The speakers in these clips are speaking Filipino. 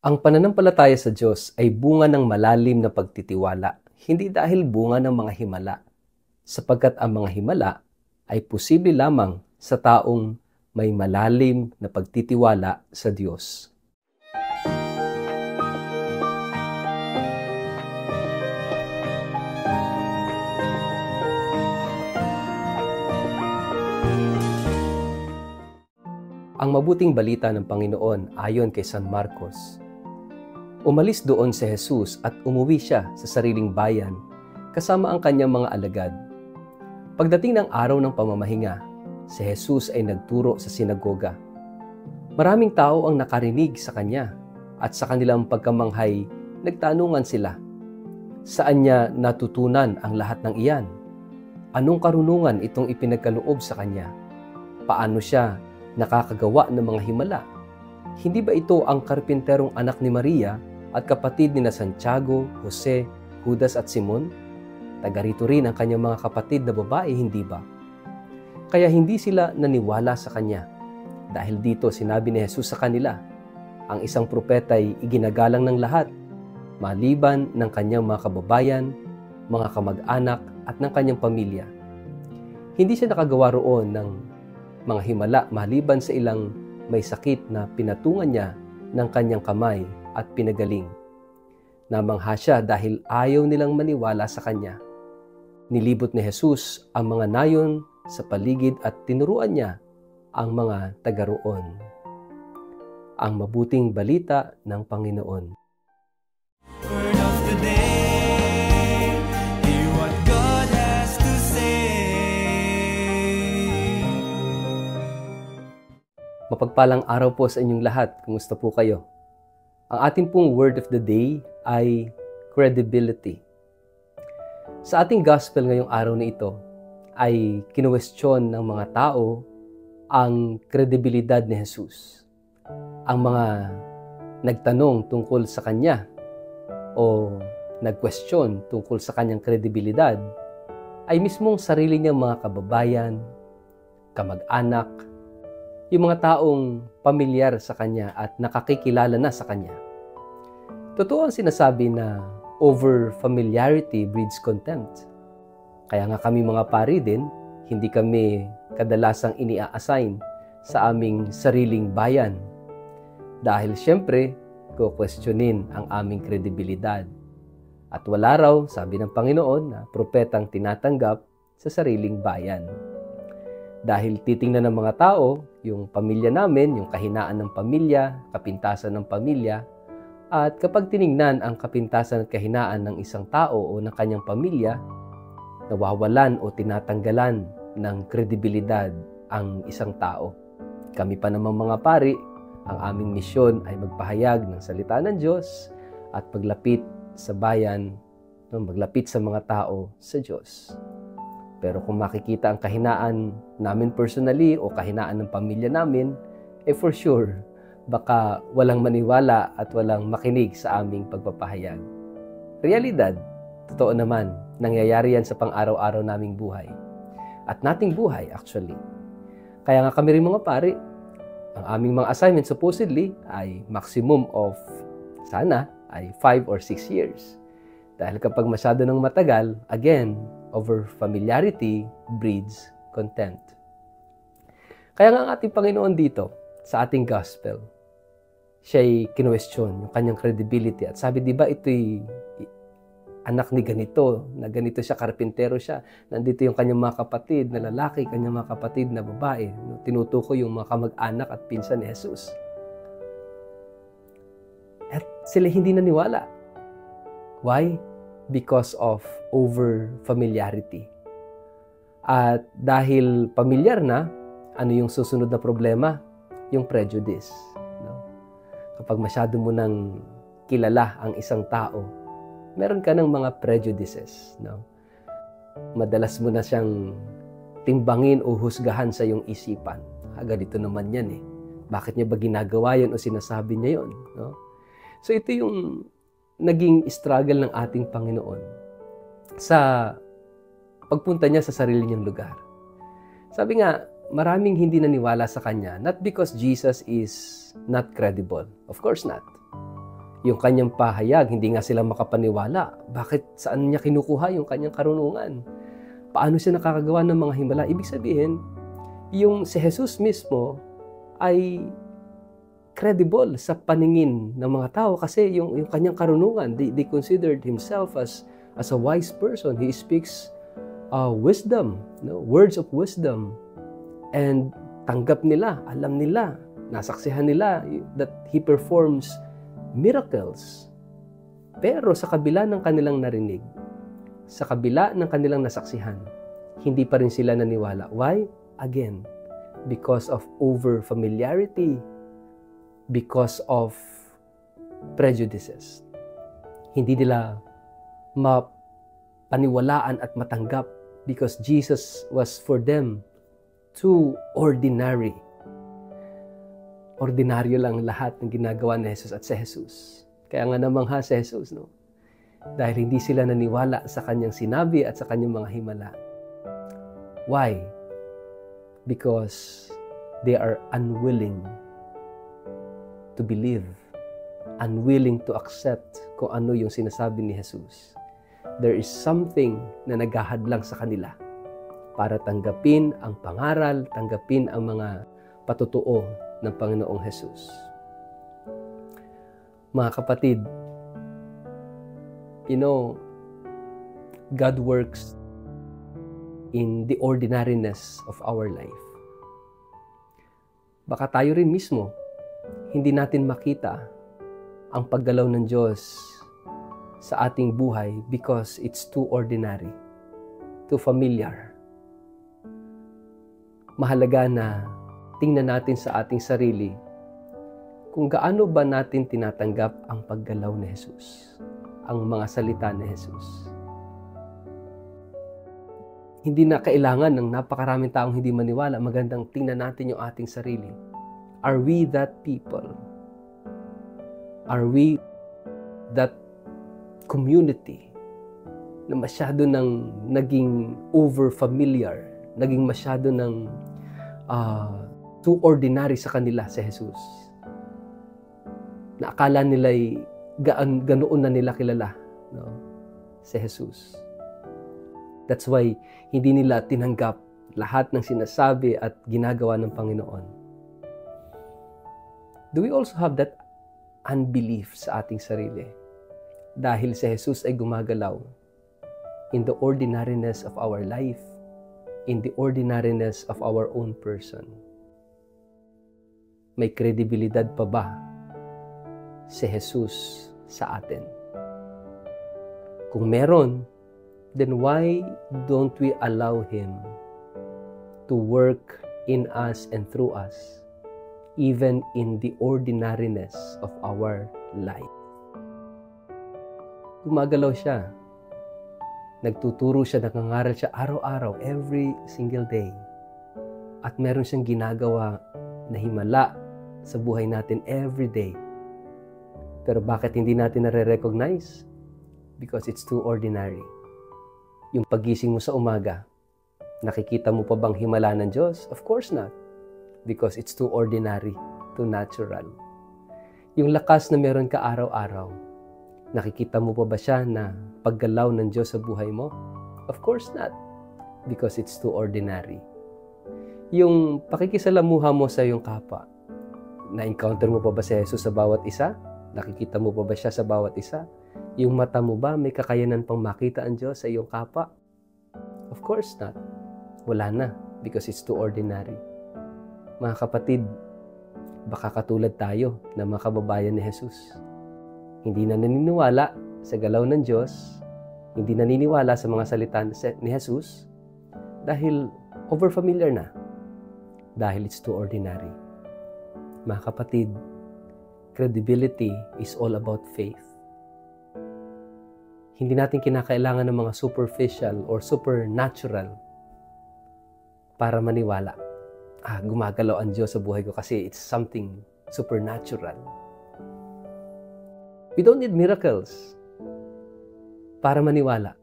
Ang pananampalataya sa Diyos ay bunga ng malalim na pagtitiwala, hindi dahil bunga ng mga himala, sapagkat ang mga himala ay posible lamang sa taong may malalim na pagtitiwala sa Diyos. Ang mabuting balita ng Panginoon ayon kay San Marcos. Umalis doon si Jesus at umuwi siya sa sariling bayan kasama ang kanyang mga alagad. Pagdating ng araw ng pamamahinga, si Jesus ay nagturo sa sinagoga. Maraming tao ang nakarinig sa kanya at sa kanilang pagkamanghay nagtanungan sila. Saan niya natutunan ang lahat ng iyan? Anong karunungan itong ipinagkaloob sa kanya? Paano siya nakakagawa ng mga himala? Hindi ba ito ang karpinterong anak ni Maria at kapatid ni Santiago, Jose, Judas at Simon? Taga rito rin ang kanyang mga kapatid na babae, hindi ba? Kaya hindi sila naniwala sa kanya. Dahil dito sinabi ni Jesus sa kanila, ang isang propeta ay iginagalang ng lahat, maliban ng kanyang mga kababayan, mga kamag-anak at ng kanyang pamilya. Hindi siya nakagawa roon ng mga himala maliban sa ilang may sakit na pinatungan niya ng kanyang kamay at pinagaling. Namangha siya dahil ayaw nilang maniwala sa kanya. Nilibot ni Jesus ang mga nayon sa paligid at tinuruan niya ang mga taga-roon. Ang mabuting balita ng Panginoon. Word of the day, hear what God has to say. Mapagpalang araw po sa inyong lahat. Kumusta po kayo? Ang ating pong word of the day ay credibility. Sa ating gospel ngayong araw na ito ay kinuwestiyon ng mga tao ang kredibilidad ni Jesus. Ang mga nagtanong tungkol sa kanya o nag-question tungkol sa kanyang kredibilidad ay mismong sarili niyang mga kababayan, kamag-anak, yung mga taong pamilyar sa kanya at nakakikilala na sa kanya. Totoo ang sinasabi na over familiarity breeds contempt. Kaya nga kami mga pari din, hindi kami kadalasang ini-assign sa aming sariling bayan. Dahil siyempre, kukwestiyonin ang aming kredibilidad. At wala raw, sabi ng Panginoon, na propetang tinatanggap sa sariling bayan. Dahil titingnan ng mga tao, yung pamilya namin, yung kahinaan ng pamilya, kapintasan ng pamilya, at kapag tiningnan ang kapintasan at kahinaan ng isang tao o ng kanyang pamilya, nawawalan o tinatanggalan ng kredibilidad ang isang tao. Kami pa namang mga pari, ang aming misyon ay magpahayag ng salita ng Diyos at paglapit sa bayan, maglapit sa mga tao sa Diyos. Pero kung makikita ang kahinaan namin personally o kahinaan ng pamilya namin, for sure, baka walang maniwala at walang makinig sa aming pagpapahayag. Realidad, totoo naman, nangyayari yan sa pang-araw-araw naming buhay. At nating buhay, actually. Kaya nga kami rin mga pari, ang aming mga assignment supposedly ay maximum of, sana, ay 5 or 6 years. Dahil kapag masyado nang matagal, again, over familiarity breeds contempt. Kaya nga ang ating Panginoon dito, sa ating gospel, siya'y kinuwestiyon yung kanyang credibility. At sabi, di ba ito'y anak ni ganito, na ganito siya, karpintero siya. Nandito yung kanyang mga kapatid na lalaki, kanyang mga kapatid na babae. Tinutukoy yung mga kamag-anak at pinsan ni Jesus. At sila hindi naniwala. Why? Because of over-familiarity. At dahil pamilyar na, ano yung susunod na problema? Yung prejudice. No? Kapag masyado mo nang kilala ang isang tao, meron ka ng mga prejudices. No? Madalas mo na siyang timbangin o husgahan sa iyong isipan. Ganito naman yan eh. Bakit niya ba ginagawa yan o sinasabi niya yon? No? So ito yung naging struggle ng ating Panginoon sa pagpunta niya sa sarili niyang lugar. Sabi nga, maraming hindi naniwala sa Kanya, not because Jesus is not credible. Of course not. Yung kanyang pahayag, hindi nga sila makapaniwala. Bakit? Saan niya kinukuha yung kanyang karunungan? Paano siya nakakagawa ng mga himala? Ibig sabihin, yung si Jesus mismo ay credible sa paningin ng mga tao kasi yung kanyang karunungan, they considered himself as a wise person. He speaks wisdom, words of wisdom. And tanggap nila, alam nila, nasaksihan nila that he performs miracles. Pero sa kabila ng kanilang narinig, sa kabila ng kanilang nasaksihan, hindi pa rin sila naniwala. Why? Again, because of over-familiarity, because of prejudices. Hindi nila mapaniwalaan at matanggap because Jesus was for them too ordinary. Ordinaryo lang lahat ng ginagawa ni Jesus at si Jesus. Kaya nga namangha si Jesus, no? Dahil hindi sila naniwala sa kanyang sinabi at sa kanyang mga himala. Why? Because they are unwilling to believe, unwilling to accept kung ano yung sinasabi ni Jesus. There is something na naghahadlang sa kanila para tanggapin ang pangaral, tanggapin ang mga patutuo ng Panginoong Jesus. Mga kapatid, God works in the ordinariness of our life. Baka tayo rin mismo, hindi natin makita ang paggalaw ng Diyos sa ating buhay because it's too ordinary, too familiar. Mahalaga na tingnan natin sa ating sarili kung gaano ba natin tinatanggap ang paggalaw ni Jesus, ang mga salita ni Jesus. Hindi na kailangan ng napakaraming taong hindi maniwala. Magandang tingnan natin yung ating sarili. Are we that people? Are we that community na masyado nang naging over-familiar, naging masyado ng too ordinary sa kanila si Jesus? Na akala nila'y ganoon na nila kilala, no? Si Jesus. That's why hindi nila tinanggap lahat ng sinasabi at ginagawa ng Panginoon. Do we also have that unbelief sa ating sarili? Dahil si Jesus ay gumagalaw in the ordinariness of our life, in the ordinariness of our own person. May kredibilidad pa ba si Jesus sa atin? Kung meron, then why don't we allow Him to work in us and through us, even in the ordinariness of our life? Gumagalaw siya. Nagtuturo siya, nangangaral siya araw-araw, every single day. At meron siyang ginagawa na himala sa buhay natin every day. Pero bakit hindi natin nare-recognize? Because it's too ordinary. Yung pagising mo sa umaga, nakikita mo pa bang himala ng Diyos? Of course not. Because it's too ordinary, too natural. Yung lakas na meron ka araw-araw, nakikita mo pa ba siya na paggalaw ng Diyos sa buhay mo? Of course not. Because it's too ordinary. Yung pakikisalamuha mo sa iyong kapwa, na-encounter mo pa ba si Jesus sa bawat isa? Nakikita mo pa ba siya sa bawat isa? Yung mata mo ba may kakayanan pang makita ang Diyos sa iyong kapwa? Of course not. Wala na, because it's too ordinary. Mga kapatid, baka katulad tayo na mga kababayan ni Jesus. Hindi na naniniwala sa galaw ng Diyos, hindi naniniwala sa mga salita ni Jesus dahil overfamiliar na, dahil it's too ordinary. Mga kapatid, credibility is all about faith. Hindi natin kinakailangan ng mga superficial or supernatural para maniwala. Gumagalaw ang Diyos sa buhay ko kasi it's something supernatural. We don't need miracles para maniwala.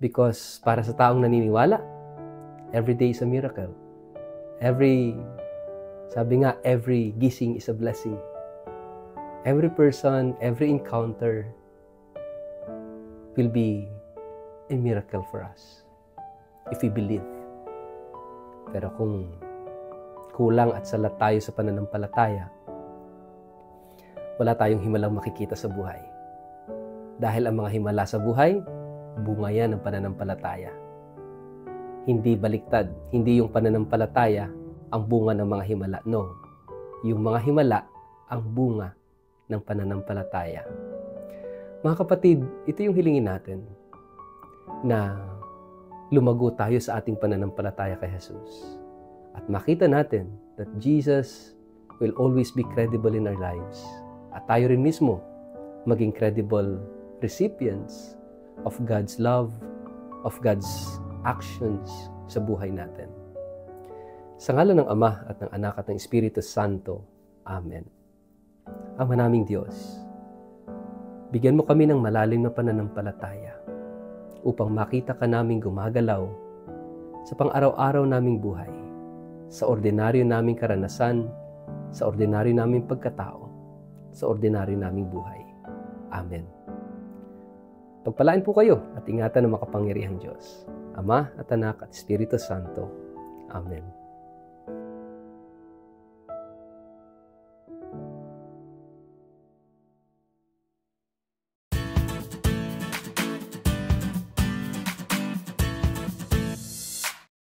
Because para sa taong naniniwala, every day is a miracle. Sabi nga, every gising is a blessing. every person, every encounter will be a miracle for us if we believe. Pero kung kulang at salat tayo sa pananampalataya, wala tayong himalang makikita sa buhay. Dahil ang mga himala sa buhay, bunga yan ng pananampalataya. Hindi baliktad, hindi yung pananampalataya ang bunga ng mga himala. No, yung mga himala ang bunga ng pananampalataya. Mga kapatid, ito yung hilingin natin na lumago tayo sa ating pananampalataya kay Jesus. At makita natin that Jesus will always be credible in our lives. At tayo rin mismo maging credible recipients of God's love, of God's actions sa buhay natin. Sa ngalan ng Ama at ng Anak at ng Espiritu Santo. Amen. Ama naming Diyos, bigyan mo kami ng malalim na pananampalataya upang makita ka naming gumagalaw sa pang-araw-araw naming buhay, sa ordinaryo naming karanasan, sa ordinaryo naming pagkatao, sa ordinaryo naming buhay. Amen. Pagpalain po kayo at ingatan ng makapangyarihang Diyos, Ama at Anak at Espiritu Santo. Amen.